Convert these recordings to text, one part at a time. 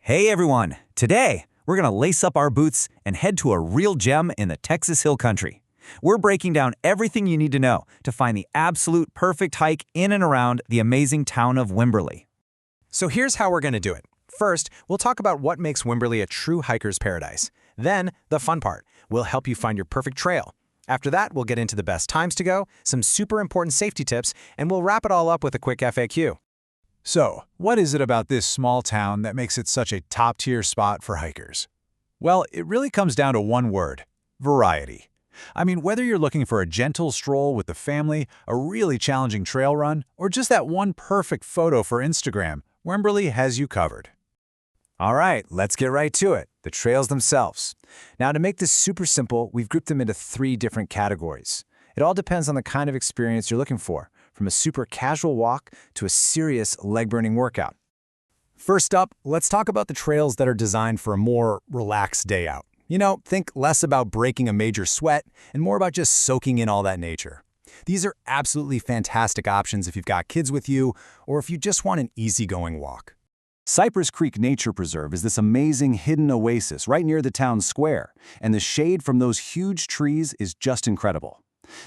Hey everyone! Today, we're going to lace up our boots and head to a real gem in the Texas Hill Country. We're breaking down everything you need to know to find the absolute perfect hike in and around the amazing town of Wimberley. So here's how we're going to do it. First, we'll talk about what makes Wimberley a true hiker's paradise. Then, the fun part. We'll help you find your perfect trail. After that, we'll get into the best times to go, some super important safety tips, and we'll wrap it all up with a quick FAQ. So, what is it about this small town that makes it such a top-tier spot for hikers? Well, it really comes down to one word: variety. I mean, whether you're looking for a gentle stroll with the family, a really challenging trail run, or just that one perfect photo for Instagram, Wimberley has you covered. All right, let's get right to it, the trails themselves. Now, to make this super simple, we've grouped them into 3 different categories. It all depends on the kind of experience you're looking for, from a super casual walk to a serious leg-burning workout. First up, let's talk about the trails that are designed for a more relaxed day out. Think less about breaking a major sweat and more about just soaking in all that nature. These are absolutely fantastic options if you've got kids with you or if you just want an easygoing walk. Cypress Creek Nature Preserve is this amazing hidden oasis right near the town square, and the shade from those huge trees is just incredible.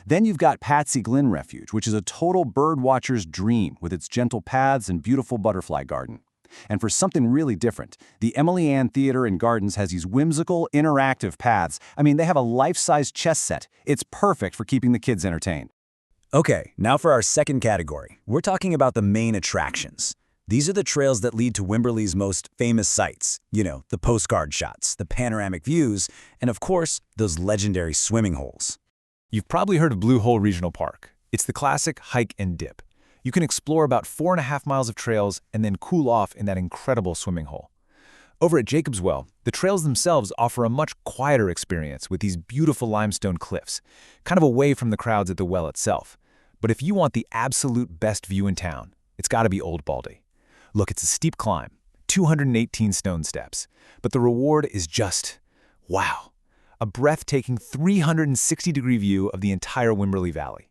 Then you've got Patsy Glen Refuge, which is a total bird watcher's dream with its gentle paths and beautiful butterfly garden. And for something really different, the Emily Ann Theater and Gardens has these whimsical, interactive paths. I mean, they have a life-size chess set. It's perfect for keeping the kids entertained. Okay, now for our second category. We're talking about the main attractions. These are the trails that lead to Wimberley's most famous sights. The postcard shots, the panoramic views, and of course, those legendary swimming holes. You've probably heard of Blue Hole Regional Park. It's the classic hike and dip. You can explore about 4.5 miles of trails and then cool off in that incredible swimming hole. Over at Jacob's Well, the trails themselves offer a much quieter experience with these beautiful limestone cliffs, kind of away from the crowds at the well itself. But if you want the absolute best view in town, it's got to be Old Baldy. Look, it's a steep climb, 218 stone steps, but the reward is just, wow. A breathtaking 360-degree view of the entire Wimberley Valley.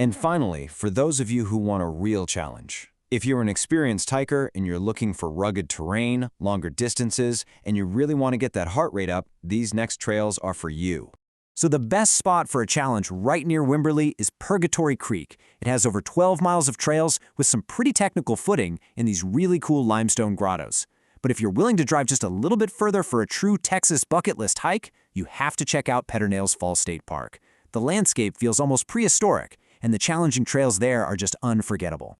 And finally, for those of you who want a real challenge, if you're an experienced hiker and you're looking for rugged terrain, longer distances, and you really want to get that heart rate up, these next trails are for you. So the best spot for a challenge right near Wimberley is Purgatory Creek. It has over 12 miles of trails with some pretty technical footing in these really cool limestone grottos. But if you're willing to drive just a little bit further for a true Texas bucket list hike, you have to check out Pedernales Falls State Park. The landscape feels almost prehistoric, and the challenging trails there are just unforgettable.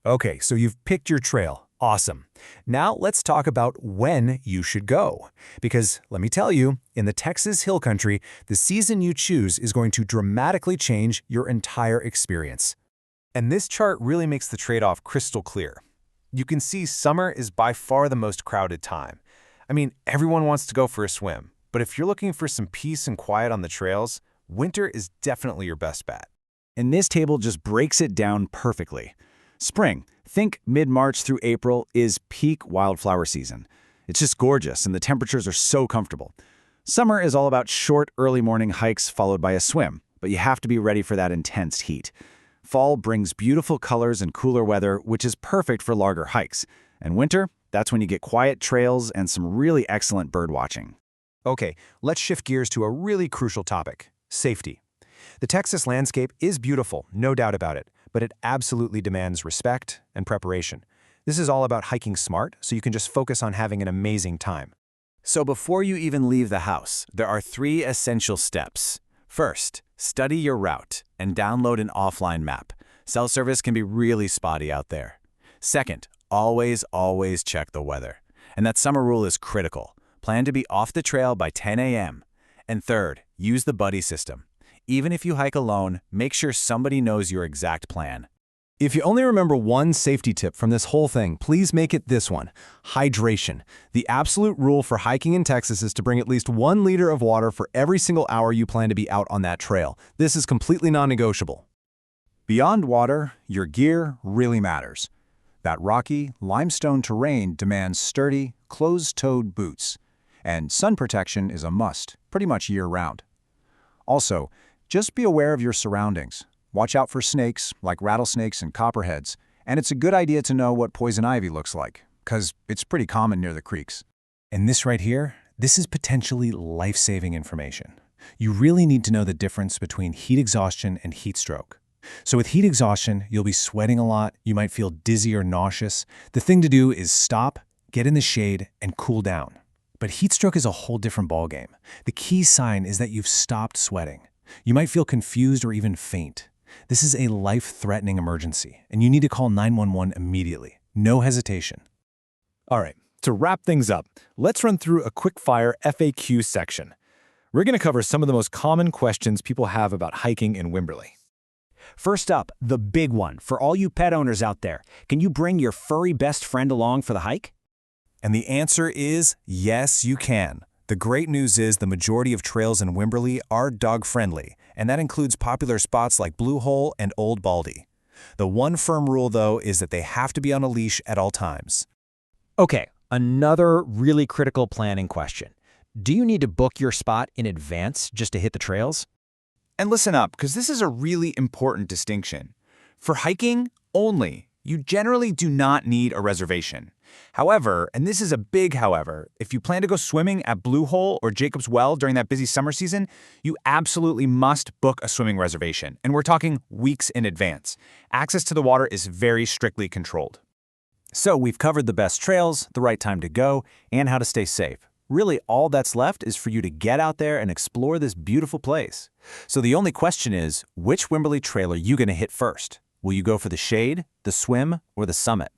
Okay, so you've picked your trail. Awesome. Now let's talk about when you should go. Because let me tell you, in the Texas Hill Country, the season you choose is going to dramatically change your entire experience. And this chart really makes the trade-off crystal clear. You can see summer is by far the most crowded time. I mean, everyone wants to go for a swim. But if you're looking for some peace and quiet on the trails, winter is definitely your best bet. And this table just breaks it down perfectly. Spring, think mid-March through April, is peak wildflower season. It's just gorgeous, and the temperatures are so comfortable. Summer is all about short, early morning hikes followed by a swim, but you have to be ready for that intense heat. Fall brings beautiful colors and cooler weather, which is perfect for longer hikes. And winter, that's when you get quiet trails and some really excellent bird watching. Okay, let's shift gears to a really crucial topic: safety. The Texas landscape is beautiful, no doubt about it, but it absolutely demands respect and preparation. This is all about hiking smart, so you can just focus on having an amazing time. So before you even leave the house, there are 3 essential steps. First, study your route and download an offline map. Cell service can be really spotty out there. Second, always check the weather. And that summer rule is critical. Plan to be off the trail by 10 a.m. And third, use the buddy system. Even if you hike alone, make sure somebody knows your exact plan. If you only remember one safety tip from this whole thing, please make it this one: hydration. The absolute rule for hiking in Texas is to bring at least 1 liter of water for every single hour you plan to be out on that trail. This is completely non-negotiable. Beyond water, your gear really matters. That rocky, limestone terrain demands sturdy, closed-toed boots. And sun protection is a must, pretty much year-round. Also, just be aware of your surroundings. Watch out for snakes, like rattlesnakes and copperheads, and it's a good idea to know what poison ivy looks like, because it's pretty common near the creeks. And this right here, this is potentially life-saving information. You really need to know the difference between heat exhaustion and heat stroke. So with heat exhaustion, you'll be sweating a lot, you might feel dizzy or nauseous. The thing to do is stop, get in the shade, and cool down. But heat stroke is a whole different ballgame. The key sign is that you've stopped sweating. You might feel confused or even faint. This is a life-threatening emergency, and you need to call 911 immediately. No hesitation. All right, to wrap things up, let's run through a quick-fire FAQ section. We're going to cover some of the most common questions people have about hiking in Wimberley. First up, the big one. For all you pet owners out there, can you bring your furry best friend along for the hike? And the answer is yes, you can. The great news is the majority of trails in Wimberley are dog-friendly, and that includes popular spots like Blue Hole and Old Baldy. The one firm rule, though, is that they have to be on a leash at all times. Okay, another really critical planning question. Do you need to book your spot in advance just to hit the trails? And listen up, because this is a really important distinction. For hiking only, you generally do not need a reservation. However, and this is a big however, if you plan to go swimming at Blue Hole or Jacob's Well during that busy summer season, you absolutely must book a swimming reservation, and we're talking weeks in advance. Access to the water is very strictly controlled. So we've covered the best trails, the right time to go, and how to stay safe. Really, all that's left is for you to get out there and explore this beautiful place. So the only question is, which Wimberley trail are you going to hit first? Will you go for the shade, the swim, or the summit?